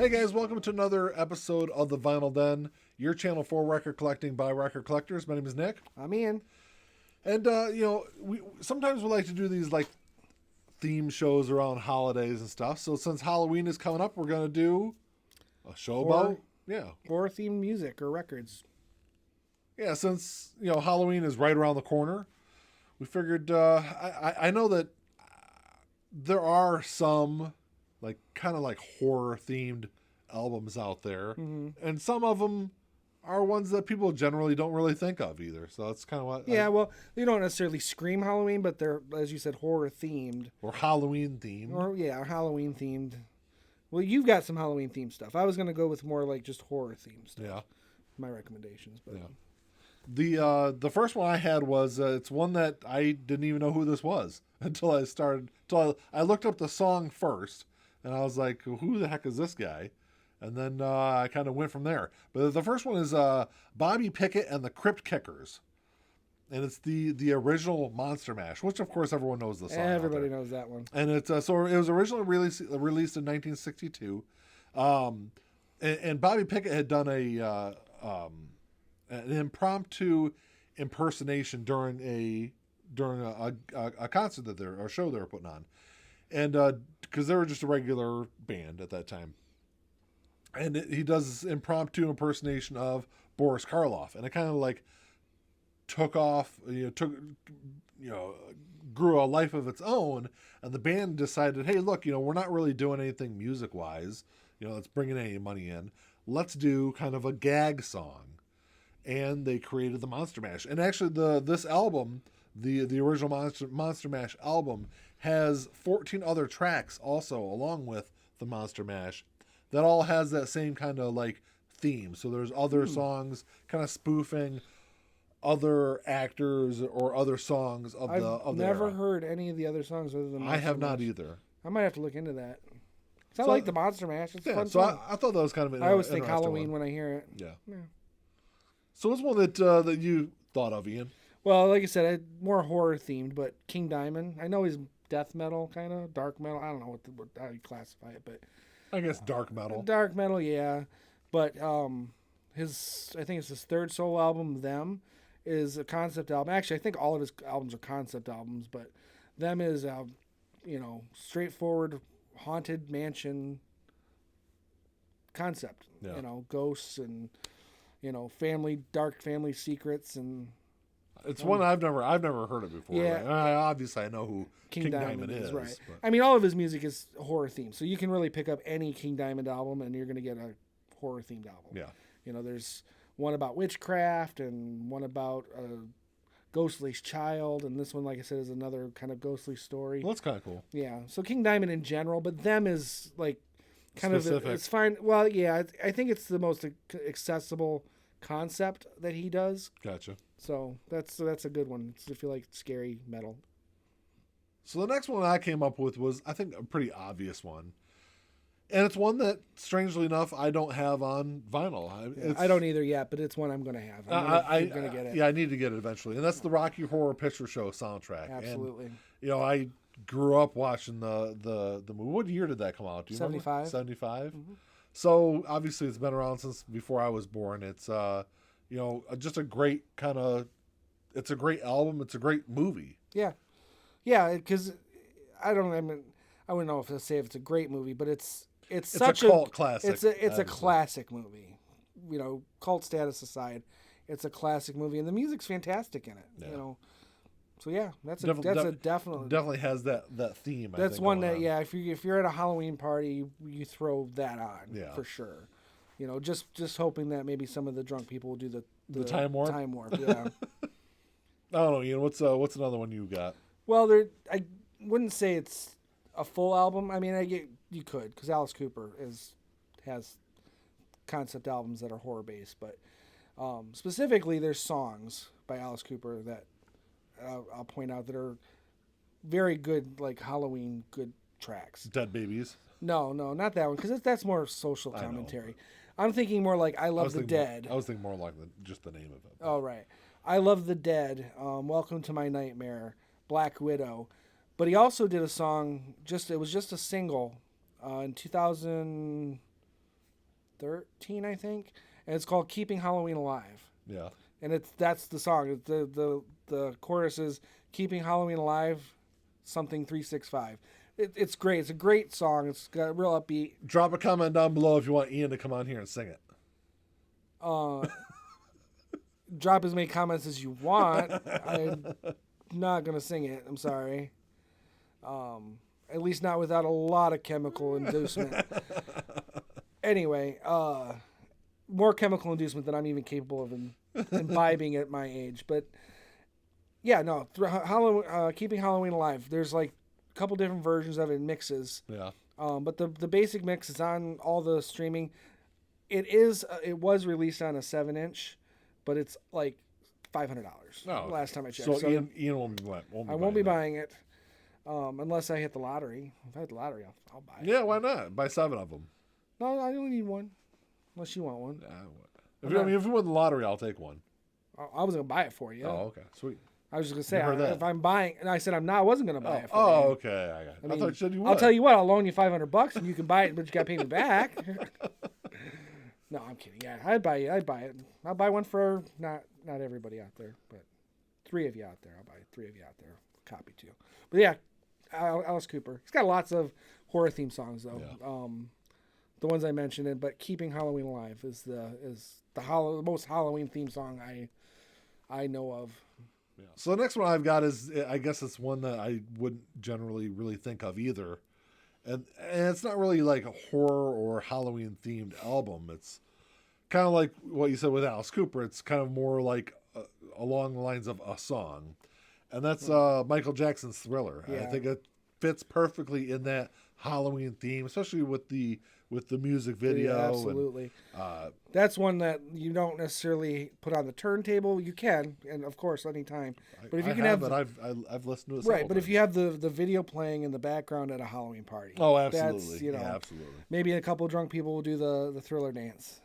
Hey guys, welcome to another episode of the Vinyl Den, your channel for record collecting by record collectors. My name is Nick, I'm Ian. and we sometimes we like to do these like theme shows around holidays and stuff. So since Halloween is coming up, we're gonna do a show about Horror themed music or records. Since Halloween is right around the corner, we figured I know that there are some like kind of like horror themed albums out there, and some of them are ones that people generally don't really think of either. So that's kind of what. Well, they don't necessarily scream Halloween, but they're, as you said, horror themed. Or Halloween themed. Or Halloween themed. Well, you've got some Halloween themed stuff. I was going to go with more like just horror themed stuff. Yeah. My recommendations, but The first one I had was it's one that I didn't even know who this was until I looked up the song first, and I was like, who the heck is this guy? And then I kind of went from there. But the first one is Bobby Pickett and the Crypt Kickers. And it's the original Monster Mash, which of course everyone knows the song. everybody knows that one. And it's so it was originally released in 1962. And Bobby Pickett had done an impromptu impersonation during a concert or show they were putting on, and because they were just a regular band at that time, and he does this impromptu impersonation of Boris Karloff, and it kind of like took off, grew a life of its own, and the band decided, hey, look, we're not really doing anything music wise, that's bringing any money in. Let's do kind of a gag song. And they created the Monster Mash. And actually, this album, the original Monster Mash album, has 14 other tracks also along with the Monster Mash that all has that same kind of like theme. So there's other songs kind of spoofing other actors or other songs of I've the never era. heard any of the other songs other than I have Monster not Mash. either. I might have to look into that. I So- like the Monster Mash. It's a fun So song. I thought that was kind of an I always think interesting Halloween one. when I hear it. Yeah. So what's one that you thought of, Ian? Well, like I said, more horror themed, but King Diamond. I know he's death metal, kind of dark metal. I don't know how you classify it, but I guess dark metal. dark metal, yeah. But I think it's his third solo album. Them is a concept album. Actually, I think all of his albums are concept albums, but Them is straightforward haunted mansion concept. Yeah. Ghosts and dark family secrets and. It's one I've never heard of before. Yeah. Right? Obviously, I know who King Diamond is. Right. But I mean, all of his music is horror themed, so you can really pick up any King Diamond album, and you're going to get a horror themed album. yeah, There's one about witchcraft and one about a ghostly child, and this one, like I said, is another kind of ghostly story. well, that's kind of cool. Yeah. So King Diamond in general, but Them is like kind Specific. of it's fine. Well, yeah, I think it's the most accessible concept that he does. Gotcha. So that's a good one if you like scary metal. So the next one I came up with was, I think, a pretty obvious one, and it's one that, strangely enough, I don't have on vinyl. I don't either yet, but it's one I'm going to have. I'm going to get it. Yeah, I need to get it eventually, and that's the Rocky Horror Picture Show soundtrack. Absolutely. And, I grew up watching the movie. What year did that come out? Do you 75. remember? 75. So obviously it's been around since before I was born. It's just a great it's a great album. It's a great movie. Yeah, because I wouldn't know if to say if it's a great movie, but it's such a cult classic. It's a obviously. classic movie. Cult status aside, it's a classic movie, and the music's fantastic in it. Yeah. So yeah, that's definitely Definitely has that theme. that's I think, one going that on. yeah. If you're at a Halloween party, you throw that on Yeah. for sure. Just hoping that maybe some of the drunk people will do the Time warp? Time warp, yeah. I don't know, Ian. What's another one you got? Well, I wouldn't say it's a full album. I mean, you could, because Alice Cooper has concept albums that are horror based, but specifically there's songs by Alice Cooper that I'll point out that are very good, like Halloween good tracks. Dead Babies. No, not that one, because that's more social I know. commentary. I'm thinking more like I Love the Dead. I was thinking more like just the name of it. Oh, right. I Love the Dead, Welcome to My Nightmare, Black Widow. But he also did a song, it was just a single in 2000, 13, I think, and it's called "Keeping Halloween Alive." Yeah. And that's the song. The chorus is "Keeping Halloween Alive," something 365. It's great. It's a great song. It's got a real upbeat. Drop a comment down below if you want Ian to come on here and sing it. Drop as many comments as you want. I'm not gonna sing it. I'm sorry. At least not without a lot of chemical inducement. Anyway, more chemical inducement than I'm even capable of imbibing at my age. But yeah, no, Keeping Halloween Alive. There's like a couple different versions of it in mixes. Yeah. But the basic mix is on all the streaming. It was released on a 7-inch, but it's like $500. Oh, last time I checked. So Ian won't be buying. I won't be buying it unless I hit the lottery. If I hit the lottery, I'll buy it. Yeah, why not? Buy 7 of them. No, I only need one. Unless you want one. If you win the lottery, I'll take one. I was gonna buy it for you. Oh, okay, sweet. I was just gonna say Never heard that. if I'm buying, and I said I wasn't gonna buy it for you. Oh, okay. I mean, thought you said you would. I'll tell you what. I'll loan you $500 and you can buy it, but you got to pay me back. No, I'm kidding. Yeah, I'd buy it. I'll buy one for not everybody out there, but 3 of you out there. I'll buy 3 of you out there a copy too. But yeah, Alice Cooper. He's got lots of horror theme songs though. Yeah. The ones I mentioned, but "Keeping Halloween Alive" is the most Halloween theme song I know of. Yeah. So the next one I've got is, I guess it's one that I wouldn't generally really think of either. And it's not really like a horror or Halloween themed album. It's kind of like what you said with Alice Cooper. It's kind of more like along the lines of a song. And that's Michael Jackson's Thriller. Yeah. I think it fits perfectly in that Halloween theme, especially with the music video. Yeah, absolutely. And, that's one that you don't necessarily put on the turntable. You can, and of course, anytime. But if you can have, I've listened to it. Right, but if you have the video playing in the background at a Halloween party, oh, absolutely, that's, yeah, absolutely. Maybe a couple drunk people will do the Thriller dance.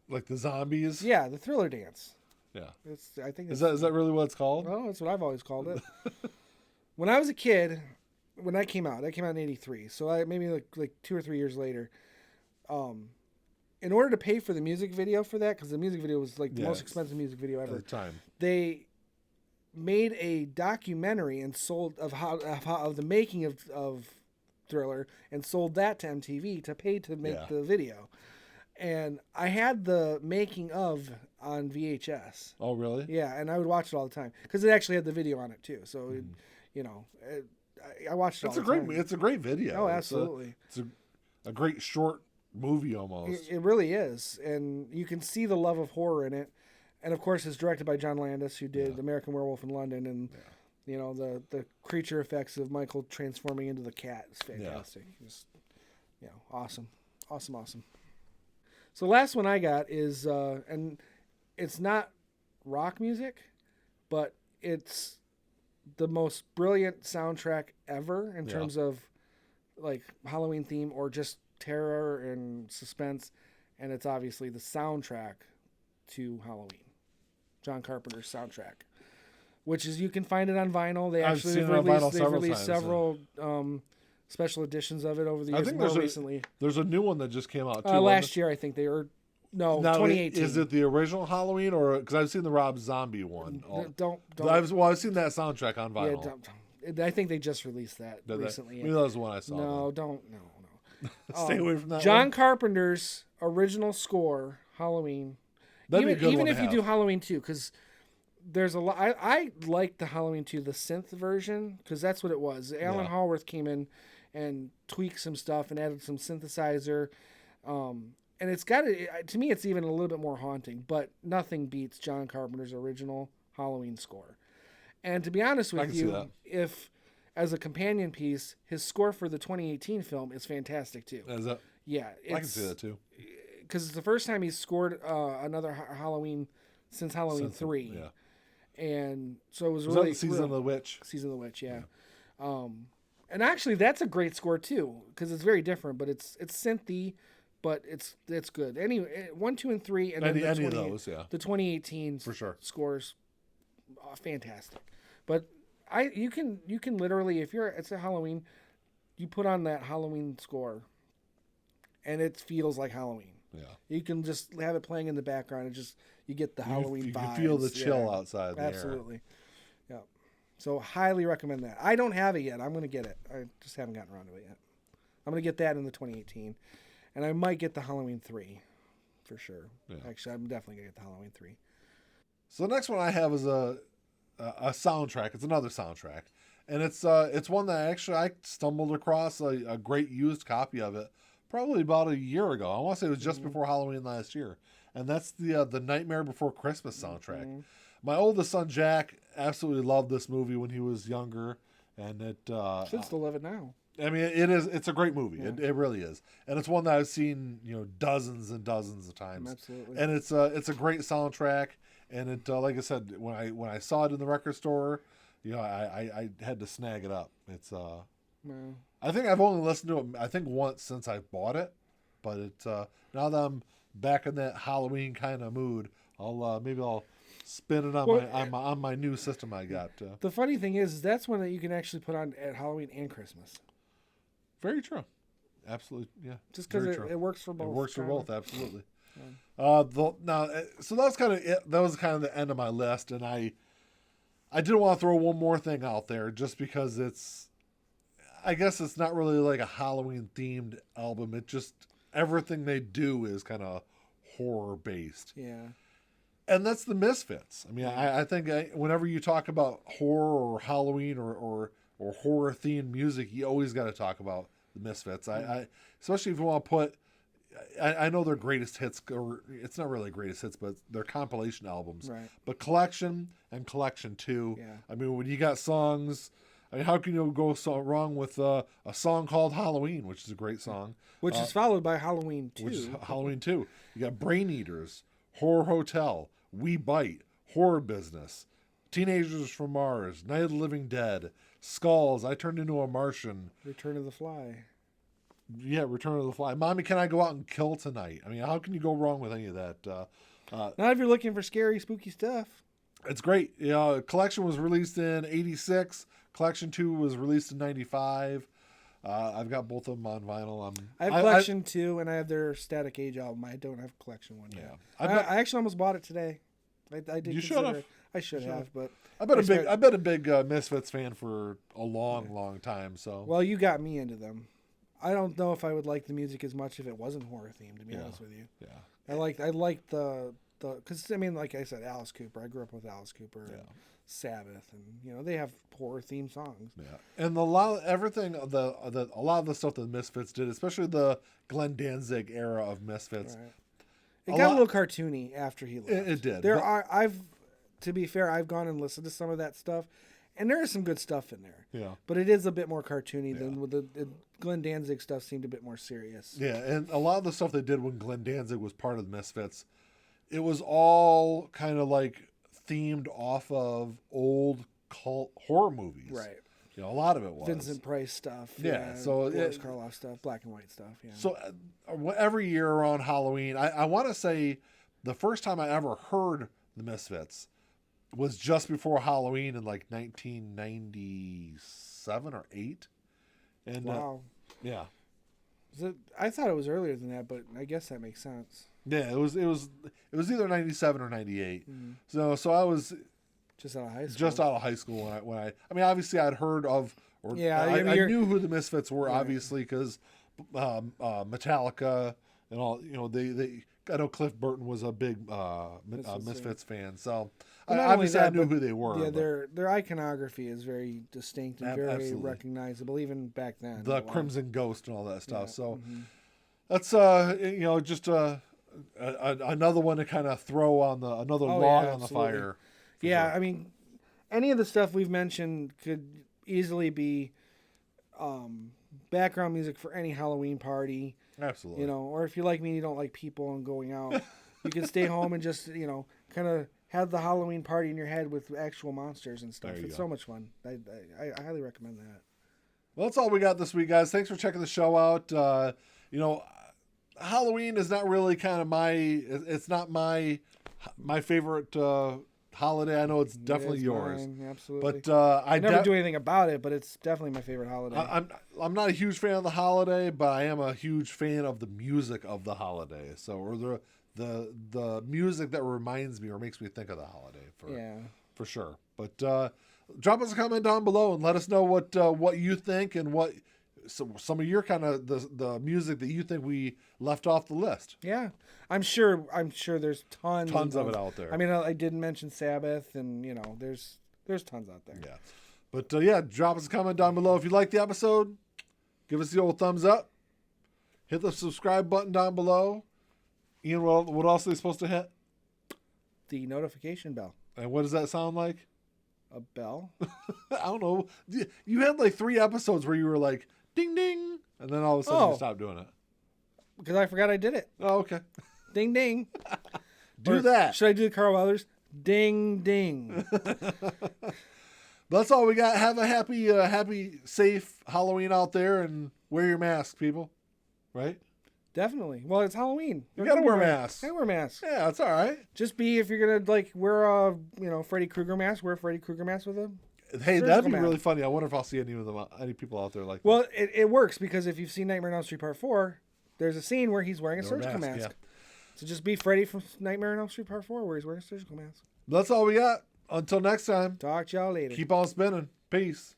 Like the zombies. Yeah, the Thriller dance. Yeah. I think is that really what it's called? Well, that's what I've always called it. When I was a kid, when that came out in '83, so maybe like 2 or 3 years later. In order to pay for the music video for that, because the music video was like the most expensive music video ever at the time, they made a documentary and sold of the making of Thriller and sold that to MTV to pay to make the video. And I had the making of on VHS. Oh, really? Yeah, and I would watch it all the time because it actually had the video on it too. So, I watched it all the time. It's a great video. Oh, absolutely. It's a great short movie almost. It really is, and you can see the love of horror in it. And of course, it's directed by John Landis, who did American Werewolf in London, and the creature effects of Michael transforming into the cat is fantastic. Just, awesome. So the last one I got is, and it's not rock music, but it's the most brilliant soundtrack ever in terms of like Halloween theme or just terror and suspense, and it's obviously the soundtrack to Halloween, John Carpenter's soundtrack, which is, you can find it on vinyl. I've seen it on vinyl they've released times, several special editions of it over the years. I think recently. There's a new one that just came out too. Last year, I think they were. No, now, 2018. Is it the original Halloween, or because I've seen the Rob Zombie one? Don't. I've seen that soundtrack on vinyl. Yeah, I think they just released that recently. Maybe that was the one I saw. No. Stay away from that. John Carpenter's original score, Halloween. That'd be a good even one if to you have. do Halloween 2, because there's a lot. I like the Halloween 2, the synth version, because that's what it was. Alan Hallworth came in and tweaked some stuff and added some synthesizer. And it's got to me, it's even a little bit more haunting, but nothing beats John Carpenter's original Halloween score. And to be honest with you, if as a companion piece, his score for the 2018 film is fantastic too. Is that? Yeah, I can see that too. Because it's the first time he's scored another Halloween since Halloween 3. Yeah. And so it was that really Season of the Witch. Season of the Witch, yeah. And actually, that's a great score too, because it's very different, but it's synthy. But it's good. Anyway, 1, 2, and 3, and then any of those, the 2018 for sure scores, fantastic. But you can literally, if it's a Halloween, you put on that Halloween score, and it feels like Halloween. Yeah. You can just have it playing in the background and just you get the Halloween You vibes. can feel the chill Yeah. outside the air. Absolutely. Yeah. So highly recommend that. I don't have it yet. I'm going to get it. I just haven't gotten around to it yet. I'm going to get that in the 2018. And I might get the Halloween 3 for sure. Yeah. Actually, I'm definitely going to get the Halloween 3. So the next one I have is a soundtrack. It's another soundtrack. And it's one that actually I stumbled across a great used copy of it probably about a year ago. I want to say it was just before Halloween last year. And that's the Nightmare Before Christmas soundtrack. Mm-hmm. My oldest son Jack absolutely loved this movie when he was younger, and it Should still love it now. I mean, it's a great movie. Yeah. It really is, and it's one that I've seen dozens and dozens of times. Absolutely. And it's a great soundtrack, and it like I said, when I saw it in the record store, I had to snag it up. It's Well, I think I've only listened to it I think once since I bought it, but it now that I'm back in that Halloween kind of mood, I'll spin it on my new system I got. the funny thing is that's one that you can actually put on at Halloween and Christmas. Very true. Absolutely, yeah. Just because Very true. it works for both. It works for kinda. both, absolutely. So that was kind of the end of my list, and I did want to throw one more thing out there, just because I guess it's not really like a Halloween themed album. It just everything they do is kind of horror based, Yeah. and that's the Misfits. I mean, I think whenever you talk about horror or Halloween or horror themed music, you always got to talk about the Misfits. I especially if you want to put. I know their greatest hits, or it's not really greatest hits, but they're compilation albums. Right. But Collection and Collection 2. Yeah. I mean, when you got songs, I mean, how can you go so wrong with a song called Halloween, which is a great song, Which is followed by Halloween 2. which is Halloween 2. You got Brain Eaters, Horror Hotel, We Bite, Horror Business, Teenagers from Mars, Night of the Living Dead, Skulls, I Turned Into a Martian. Return of the Fly. Yeah, Return of the Fly. Mommy, Can I Go Out and Kill Tonight? I mean, how can you go wrong with any of that? Not if you're looking for scary, spooky stuff. It's great. Collection was released in '86. Collection 2 was released in '95. I've got both of them on vinyl. I have Collection 2, and I have their Static Age album. I don't have Collection 1 yet. Yeah. I actually almost bought it today. I did. You consider should have. it. I should have, but I've been a big Misfits fan for a long time. So well, you got me into them. I don't know if I would like the music as much if it wasn't horror themed. To be honest with you, yeah. I like the because I mean, like I said, Alice Cooper. I grew up with Alice Cooper and Sabbath, and they have horror themed songs. Yeah, and a lot of the stuff that the Misfits did, especially the Glenn Danzig era of Misfits. Right. It got a little cartoony after he left. It did. To be fair, I've gone and listened to some of that stuff, and there is some good stuff in there. Yeah. But it is a bit more cartoony than with the Glenn Danzig stuff seemed a bit more serious. Yeah, and a lot of the stuff they did when Glenn Danzig was part of the Misfits, it was all kind of like themed off of old cult horror movies. Right. A lot of it was. Vincent Price stuff. Yeah, so Boris Karloff stuff, black and white stuff. Yeah. So every year around Halloween, I want to say the first time I ever heard the Misfits was just before Halloween in like 1997 or 8. And wow. Yeah. I thought it was earlier than that, but I guess that makes sense. Yeah, it was either 97 or 98. Mm-hmm. So I was just out of high school. Just out of high school when I mean obviously I'd heard of or yeah, I knew who the Misfits were, right. Obviously because Metallica and all they I know Cliff Burton was a big Misfits fan, so obviously I knew who they were. Yeah, their iconography is very distinct and very absolutely. Recognizable, even back then. The Crimson Ghost and all that stuff. Yeah. So that's just another one to kind of throw on another log on the fire. Yeah, sure. I mean, any of the stuff we've mentioned could easily be background music for any Halloween party. Absolutely. Or if you're like me and you don't like people and going out, you can stay home and just, kind of have the Halloween party in your head with actual monsters and stuff. It's so much fun. I highly recommend that. Well, that's all we got this week, guys. Thanks for checking the show out. Halloween is not really kind of it's not my favorite holiday. I know it's It definitely is yours. mine, absolutely. But I never do anything about it, but it's definitely my favorite holiday. I'm not a huge fan of the holiday, but I am a huge fan of the music of the holiday. So, or the music that reminds me or makes me think of the holiday for sure. But drop us a comment down below and let us know what you think and what some of your kind of the music that you think we left off the list. Yeah, I'm sure there's tons of it out there. I mean, I didn't mention Sabbath, and there's tons out there. Yeah, but drop us a comment down below if you like the episode. Give us the old thumbs up. Hit the subscribe button down below. Ian, what else are they supposed to hit? The notification bell. And what does that sound like? A bell? I don't know. You had like 3 episodes where you were like, ding, ding. And then all of a sudden you stopped doing it. Because I forgot I did it. Oh, okay. Ding, ding. Do that. Should I do the Carl Weathers? Ding, ding. That's all we got. Have a happy, safe Halloween out there and wear your mask, people. Right? Definitely. Well, it's Halloween. You gotta wear masks. I wear masks. Yeah, that's all right. Just if you're gonna wear a Freddy Krueger mask, wear a Freddy Krueger mask with a. Hey, that'd be really funny. I wonder if I'll see any people out there like that. Well, it works because if you've seen Nightmare on Elm Street Part 4, there's a scene where he's wearing a surgical mask. Yeah. So just be Freddy from Nightmare on Elm Street Part 4 where he's wearing a surgical mask. That's all we got. Until next time. Talk to y'all later. Keep on spinning. Peace.